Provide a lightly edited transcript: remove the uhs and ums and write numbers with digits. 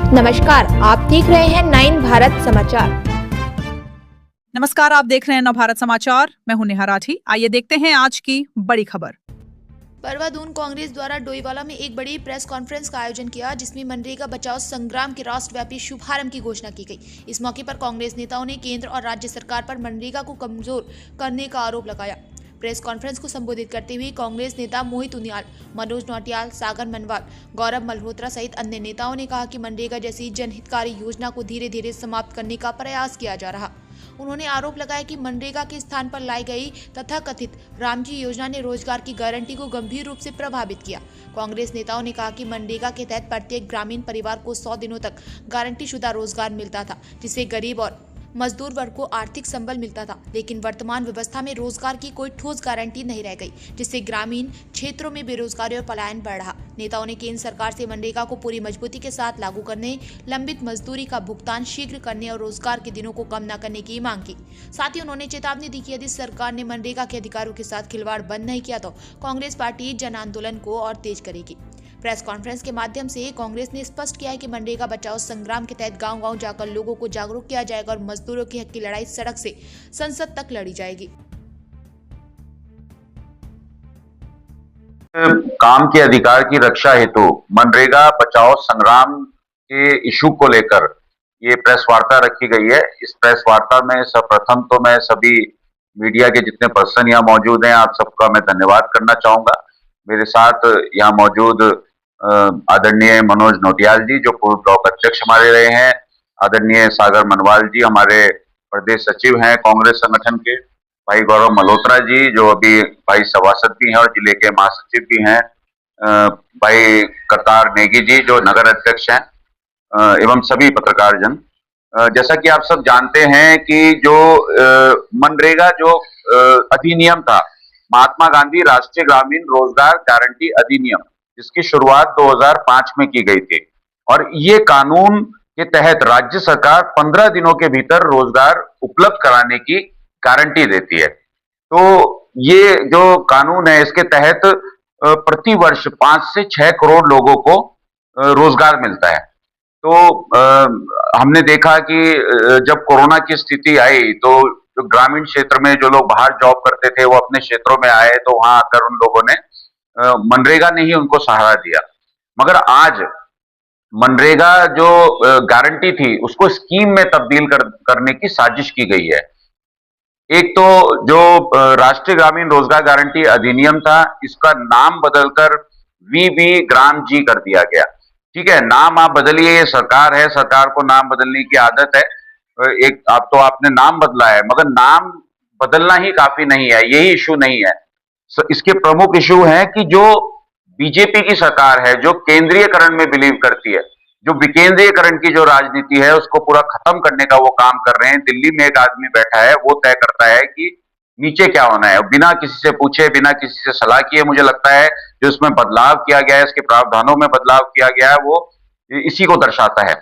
नमस्कार, आप देख रहे हैं 9 भारत समाचार। नमस्कार, आप देख रहे हैं नव भारत समाचार। मैं हूं नेहा राठी। आइए देखते हैं आज की बड़ी खबर। परवादून कांग्रेस द्वारा डोईवाला में एक बड़ी प्रेस कॉन्फ्रेंस का आयोजन किया, जिसमें मनरेगा बचाओ संग्राम के राष्ट्रव्यापी शुभारंभ की घोषणा की गई। इस मौके पर कांग्रेस नेताओं ने केंद्र और राज्य सरकार पर मनरेगा को कमजोर करने का आरोप लगाया। प्रेस कॉन्फ्रेंस को संबोधित करते हुए कांग्रेस नेता मोहित उनियाल, मनोज नौटियाल, सागर मनवाल, गौरव मल्होत्रा सहित अन्य नेताओं ने कहा कि मनरेगा जैसी जनहितकारी योजना को धीरे धीरे समाप्त करने का प्रयास किया जा रहा। उन्होंने आरोप लगाया कि मनरेगा के स्थान पर लाई गई तथाकथित रामजी योजना ने रोजगार की गारंटी को गंभीर रूप से प्रभावित किया। कांग्रेस नेताओं ने कहा कि मनरेगा के तहत प्रत्येक ग्रामीण परिवार को 100 दिनों तक गारंटी शुदा रोजगार मिलता था, जिससे गरीब और मजदूर वर्ग को आर्थिक संबल मिलता था। लेकिन वर्तमान व्यवस्था में रोजगार की कोई ठोस गारंटी नहीं रह गई, जिससे ग्रामीण क्षेत्रों में बेरोजगारी और पलायन बढ़ रहा। नेताओं ने केंद्र सरकार से मनरेगा को पूरी मजबूती के साथ लागू करने, लंबित मजदूरी का भुगतान शीघ्र करने और रोजगार के दिनों को कम न करने की मांग की। साथ ही उन्होंने चेतावनी दी कि यदि सरकार ने मनरेगा के अधिकारों के साथ खिलवाड़ बंद नहीं किया तो कांग्रेस पार्टी जन आंदोलन को और तेज करेगी। प्रेस कॉन्फ्रेंस के माध्यम से कांग्रेस ने स्पष्ट किया है कि मनरेगा बचाओ संग्राम के तहत गांव-गांव जाकर लोगों को जागरूक किया जाएगा और मजदूरों के हक की लड़ाई सड़क से संसद तक लड़ी जाएगी। काम के अधिकार की रक्षा हेतु मनरेगा बचाओ संग्राम के इशू को लेकर ये प्रेस वार्ता रखी गई है। इस प्रेस वार्ता में सर्वप्रथम तो मैं सभी मीडिया के जितने पर्सन यहाँ मौजूद हैं, आप सबका मैं धन्यवाद करना चाहूंगा। मेरे साथ यहाँ मौजूद आदरणीय मनोज नौटियाल जी, जो पूर्व ब्लॉक अध्यक्ष हमारे रहे हैं, आदरणीय सागर मनवाल जी, हमारे प्रदेश सचिव हैं कांग्रेस संगठन के, भाई गौरव मल्होत्रा जी, जो अभी भाई सभासद भी हैं और जिले के महासचिव भी हैं, भाई करतार नेगी जी, जो नगर अध्यक्ष हैं, एवं सभी पत्रकार जन। जैसा कि आप सब जानते हैं कि जो मनरेगा जो अधिनियम था, महात्मा गांधी राष्ट्रीय ग्रामीण रोजगार गारंटी अधिनियम, जिसकी शुरुआत 2005 में की गई थी, और ये कानून के तहत राज्य सरकार 15 दिनों के भीतर रोजगार उपलब्ध कराने की गारंटी देती है। तो ये जो कानून है, इसके तहत प्रति वर्ष 5 से 6 करोड़ लोगों को रोजगार मिलता है। तो हमने देखा कि जब कोरोना की स्थिति आई तो जो ग्रामीण क्षेत्र में जो लोग बाहर जॉब करते थे, वो अपने क्षेत्रों में आए, तो वहां आकर उन लोगों ने मनरेगा ने ही उनको सहारा दिया। मगर आज मनरेगा जो गारंटी थी, उसको स्कीम में तब्दील करने की साजिश की गई है। एक तो जो राष्ट्रीय ग्रामीण रोजगार गारंटी अधिनियम था, इसका नाम बदलकर वीबी ग्राम जी कर दिया गया। ठीक है, नाम आप बदलिए, ये सरकार है, सरकार को नाम बदलने की आदत है। एक आप तो आपने नाम बदला है, मगर नाम बदलना ही काफी नहीं है, यही इशू नहीं है। इसके प्रमुख इशू है कि जो बीजेपी की सरकार है, जो केंद्रीयकरण में बिलीव करती है, जो विकेंद्रीयकरण की जो राजनीति है, उसको पूरा खत्म करने का वो काम कर रहे हैं। दिल्ली में एक आदमी बैठा है, वो तय करता है कि नीचे क्या होना है, बिना किसी से पूछे, बिना किसी से सलाह किए। मुझे लगता है जो इसमें बदलाव किया गया है, इसके प्रावधानों में बदलाव किया गया है, वो इसी को दर्शाता है।